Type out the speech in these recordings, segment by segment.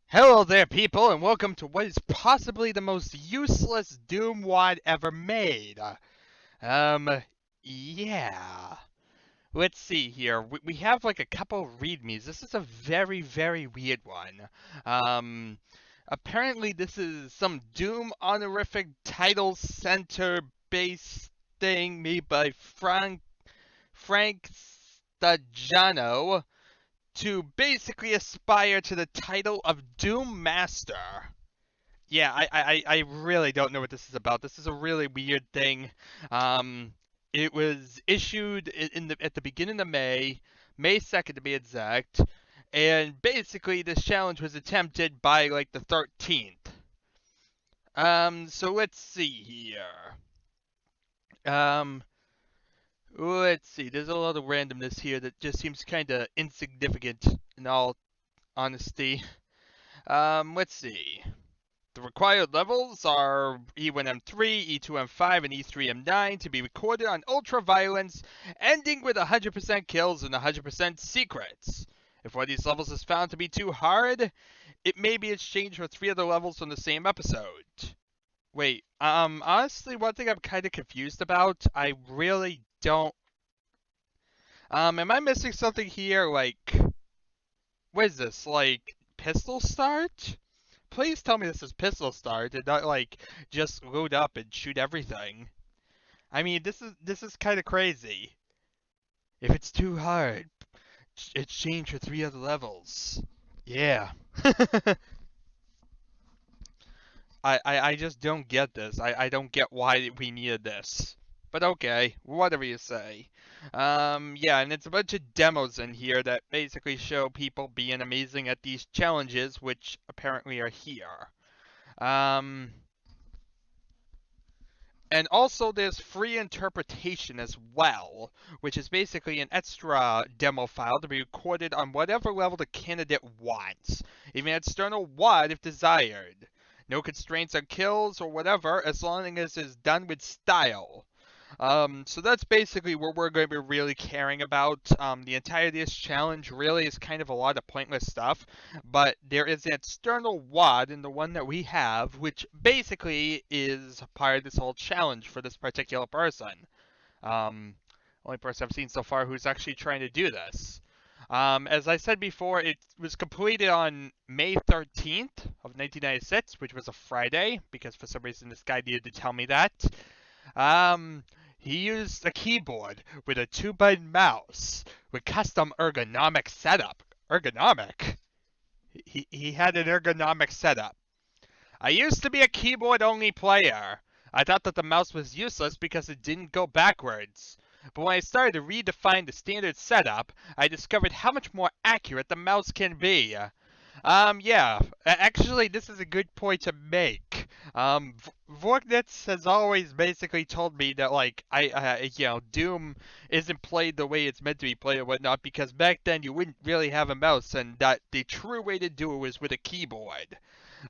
Hello there, people, and welcome to what is possibly the most useless Doom wad ever made. Um, yeah. Let's see here. We have like a couple readmes. This is a very, very weird one. Um, Apparently this is some Doom honorific title center based thing made by Frank Stajano to basically aspire to the title of Doom Master. Yeah, I really don't know what this is about. This is a really weird thing. Um, it was issued at the beginning of May, May 2nd to be exact, and basically this challenge was attempted by like the 13th. So let's see here. Um, let's see. There's a lot of randomness here that just seems kind of insignificant in all honesty. Let's see. The required levels are E1M4, E2M5, and E3M9 to be recorded on Ultraviolence, ending with 100% kills and 100% secrets. If one of these levels is found to be too hard, it may be exchanged for 3 other levels from the same episode. Wait, honestly, one thing I'm kind of confused about, I really don't... am I missing something here, like... What is this, like, pistol start? Please tell me this is pistol start and not like just load up and shoot everything. I mean, this is kind of crazy. If it's too hard, exchange for 3 other levels. Yeah. I just don't get this. I don't get why we needed this. But okay, whatever you say. Yeah, and it's a bunch of demos in here that basically show people being amazing at these challenges, which apparently are here. Um, And also there's free interpretation as well, which is basically an extra demo file to be recorded on whatever level the candidate wants, even external WAD if desired. No constraints on kills or whatever, as long as it's done with style. So that's basically what we're going to be really caring about. The entirety of this challenge really is kind of a lot of pointless stuff, but there is an external WAD in the one that we have, which basically is part of this whole challenge for this particular person. Um, Only person I've seen so far who's actually trying to do this. As I said before, it was completed on May 13th of 1996, which was a Friday, because for some reason this guy needed to tell me that. Um, he used a keyboard with a 2-button mouse with custom ergonomic setup. Ergonomic? He had an ergonomic setup. I used to be a keyboard only player. I thought that the mouse was useless because it didn't go backwards. But when I started to redefine the standard setup, I discovered how much more accurate the mouse can be. Yeah, actually, this is a good point to make. Vorknkx has always basically told me that, like, Doom isn't played the way it's meant to be played or whatnot, because back then you wouldn't really have a mouse, and that the true way to do it was with a keyboard.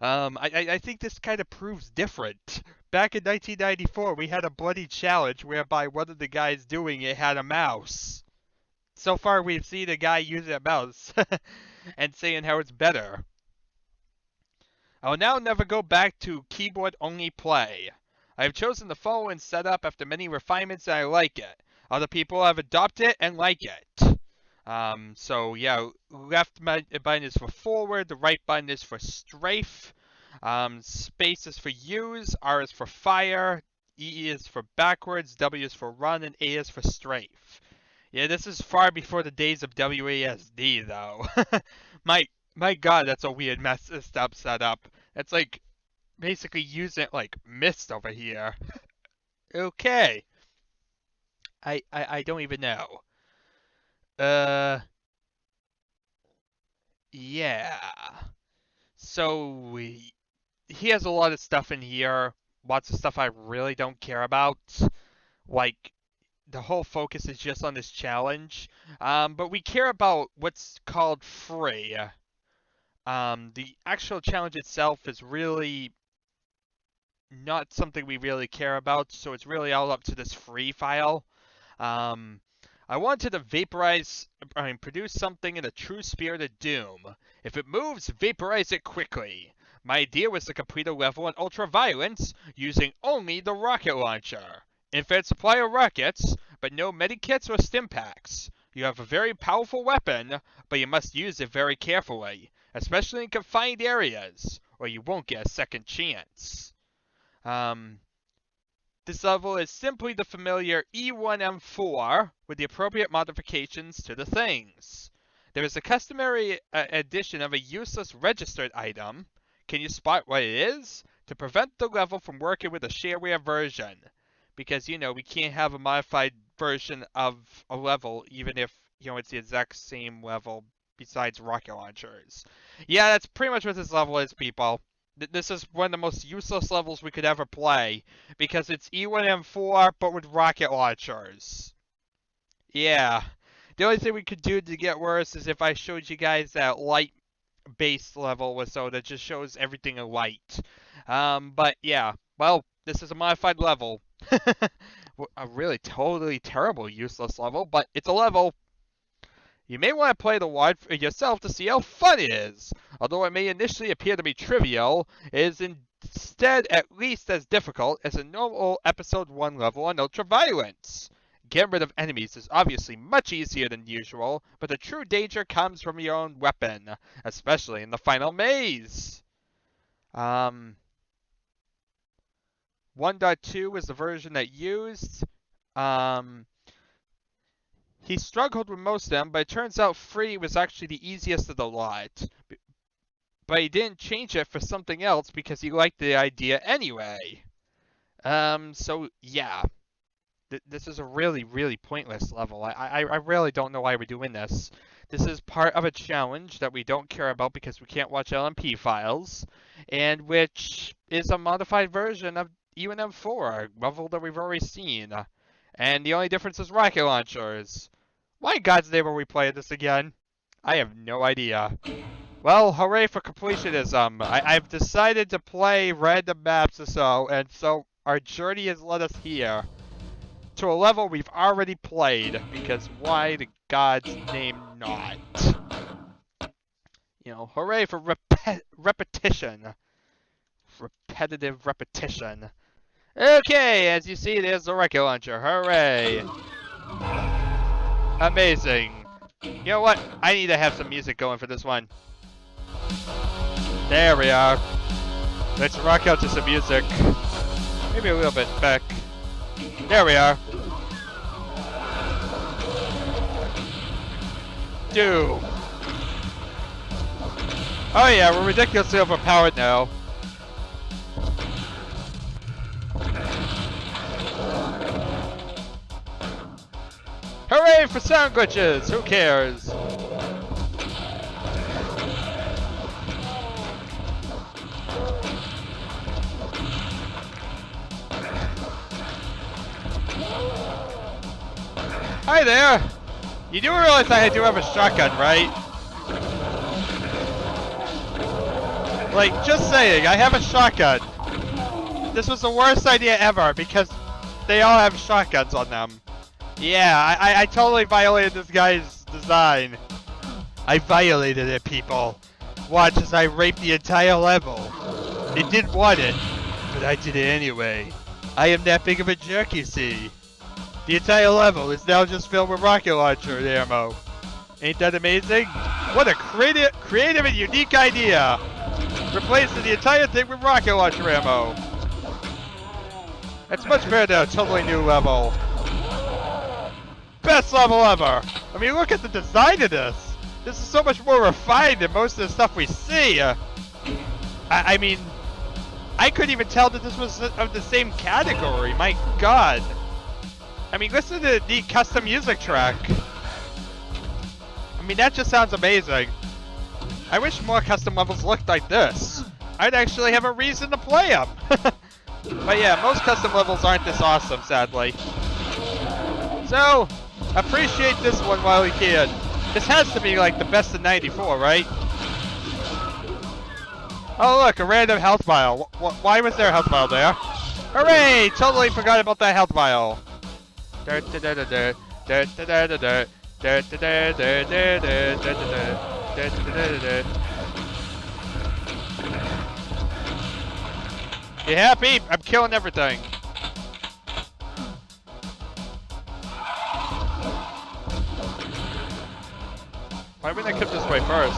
I think this kind of proves different. Back in 1994, we had a bloody challenge whereby one of the guys doing it had a mouse. So far, we've seen a guy using a mouse and saying how it's better. I will now never go back to keyboard-only play. I have chosen the following setup after many refinements and I like it. Other people have adopted it and like it. So yeah, left button is for forward, the right button is for strafe, space is for use, R is for fire, E is for backwards, W is for run, and A is for strafe. Yeah, this is far before the days of WASD, though. my my God, that's a weird messed up setup. It's like basically using it like mist over here. Okay, I don't even know. Uh, yeah. So he has a lot of stuff in here. Lots of stuff I really don't care about. Like the whole focus is just on this challenge. But we care about what's called free. The actual challenge itself is really not something we really care about, so it's really all up to this free file. Um, I wanted to produce something in a true spirit of Doom. If it moves, vaporize it quickly. My idea was to complete a level in ultraviolence using only the rocket launcher. Infinite supply of rockets, but no medikits or stimpaks. You have a very powerful weapon, but you must use it very carefully, especially in confined areas, or you won't get a second chance. This level is simply the familiar E1M4 with the appropriate modifications to the things. There is a customary addition of a useless registered item. Can you spot what it is? To prevent the level from working with a shareware version. Because, we can't have a modified version of a level even if, it's the exact same level besides rocket launchers. Yeah, that's pretty much what this level is, people. This is one of the most useless levels we could ever play, because it's E1M4, but with rocket launchers. Yeah. The only thing we could do to get worse is if I showed you guys that light-based level, so that just shows everything in light. But yeah, well, this is a modified level. A really totally terrible useless level, but it's a level. You may want to play the WOD for yourself to see how fun it is. Although it may initially appear to be trivial, it is instead at least as difficult as a normal Episode 1 level on Ultraviolence. Getting rid of enemies is obviously much easier than usual, but the true danger comes from your own weapon, especially in the final maze. 1.2 was the version that used. He struggled with most of them, but it turns out 3 was actually the easiest of the lot. But he didn't change it for something else because he liked the idea anyway. So yeah. This is a really, really pointless level. I really don't know why we're doing this. This is part of a challenge that we don't care about because we can't watch LMP files, and which is a modified version of E1M4, a level that we've already seen. And the only difference is rocket launchers. Why in God's name are we playing this again? I have no idea. Well, hooray for completionism. I've decided to play random maps or so, and so our journey has led us here. To a level we've already played, because why the God's name not? Hooray for repetition. Repetitive repetition. Okay, as you see, there's the rocket launcher. Hooray! Amazing. You know what? I need to have some music going for this one. There we are. Let's rock out to some music. Maybe a little bit back. There we are. Do. Oh yeah, we're ridiculously overpowered now. Hooray for sound glitches! Who cares? Hi there! You do realize I do have a shotgun, right? Like, just saying, I have a shotgun. This was the worst idea ever because they all have shotguns on them. Yeah, I totally violated this guy's design. I violated it, people. Watch as I rape the entire level. It didn't want it, but I did it anyway. I am that big of a jerk, you see. The entire level is now just filled with rocket launcher ammo. Ain't that amazing? What a creative and unique idea! Replacing the entire thing with rocket launcher ammo. That's much better than a totally new level. Best level ever! I mean, look at the design of this! This is so much more refined than most of the stuff we see! I mean, I couldn't even tell that this was of the same category, my god! I mean, listen to the custom music track. I mean, that just sounds amazing. I wish more custom levels looked like this. I'd actually have a reason to play them. But yeah, most custom levels aren't this awesome, sadly. So, appreciate this one while we can. This has to be like the best of 94, right? Oh look, a random health vial. Why was there a health vial there? Hooray! Totally forgot about that health vial. You happy? I'm killing everything. Why wouldn't I come this way first?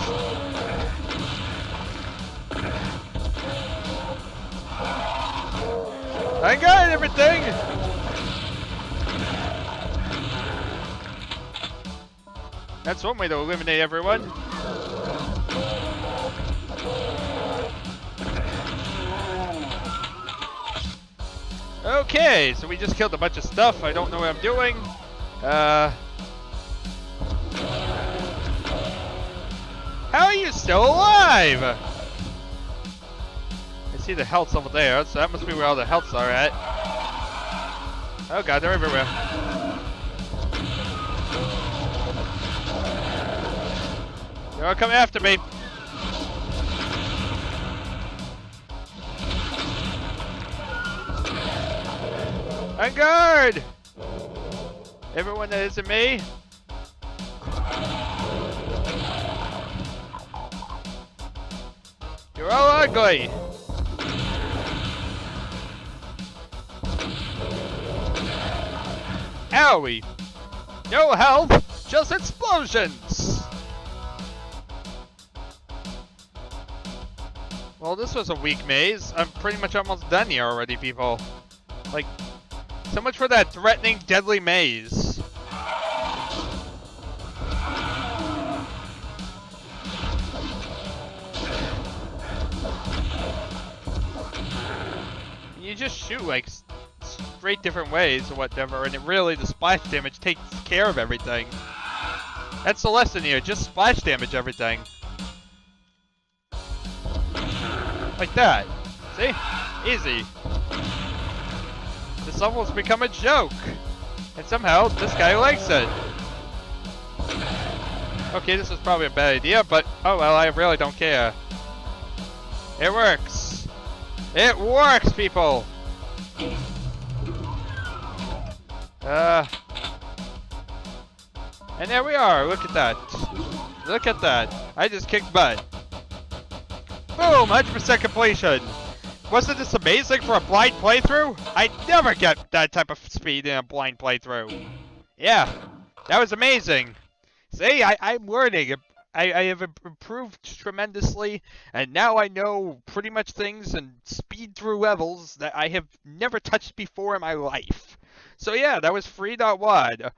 I got everything! That's one way to eliminate everyone. Okay, so we just killed a bunch of stuff. I don't know what I'm doing. How are you still alive? I see the health's over there, so that must be where all the healths are at. Oh god, they're everywhere. They're all coming after me. On guard! Everyone that isn't me. You're all ugly! Owie! No health, just explosions! Well, this was a weak maze. I'm pretty much almost done here already, people. Like, so much for that threatening, deadly maze. You just shoot like straight different ways or whatever, and it really, the splash damage takes care of everything. That's the lesson here, just splash damage everything. Like that. See? Easy. This level has become a joke. And somehow, this guy likes it. Okay, this is probably a bad idea, but oh well, I really don't care. It works. It works, people! And there we are, look at that. Look at that. I just kicked butt. Boom, 100% completion. Wasn't this amazing for a blind playthrough? I never get that type of speed in a blind playthrough. Yeah, that was amazing. See, I'm learning. I have improved tremendously, and now I know pretty much things and speed through levels that I have never touched before in my life. So yeah, that was 3.1.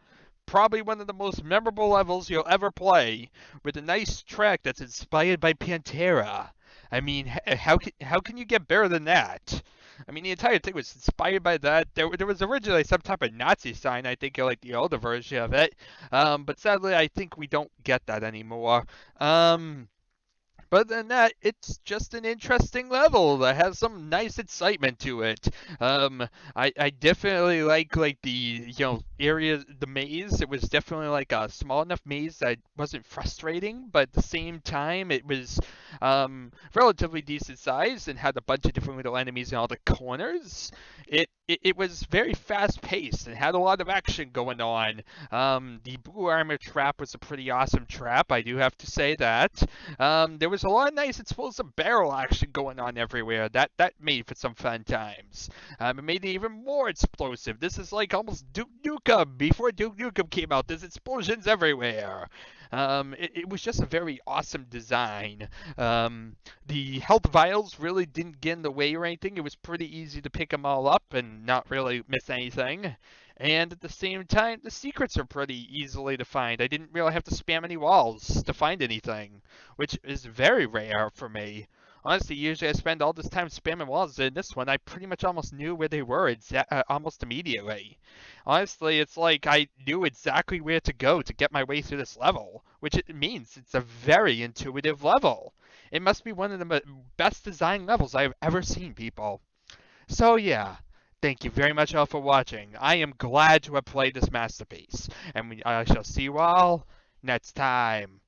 Probably one of the most memorable levels you'll ever play, with a nice track that's inspired by Pantera. I mean, how can you get better than that? I mean, the entire thing was inspired by that. There was originally some type of Nazi sign, I think, like the older version of it. But sadly, I think we don't get that anymore. But than that, it's just an interesting level that has some nice excitement to it. I definitely like the area, the maze. It was definitely like a small enough maze that wasn't frustrating, but at the same time, it was relatively decent sized and had a bunch of different little enemies in all the corners. It was very fast paced and had a lot of action going on. The blue armor trap was a pretty awesome trap, I do have to say that. There was a lot of nice explosive barrel action going on everywhere. That made for some fun times. It made it even more explosive. This is like almost Duke Nukem. Before Duke Nukem came out, there's explosions everywhere. It was just a very awesome design. The health vials really didn't get in the way or anything. It was pretty easy to pick them all up and not really miss anything. And at the same time, the secrets are pretty easily to find. I didn't really have to spam any walls to find anything, which is very rare for me. Honestly, usually I spend all this time spamming walls. In this one, I pretty much almost knew where they were almost immediately. Honestly, it's like I knew exactly where to go to get my way through this level, which it means it's a very intuitive level. It must be one of the best designed levels I have ever seen, people. So yeah, thank you very much all for watching. I am glad to have played this masterpiece, and I shall see you all next time.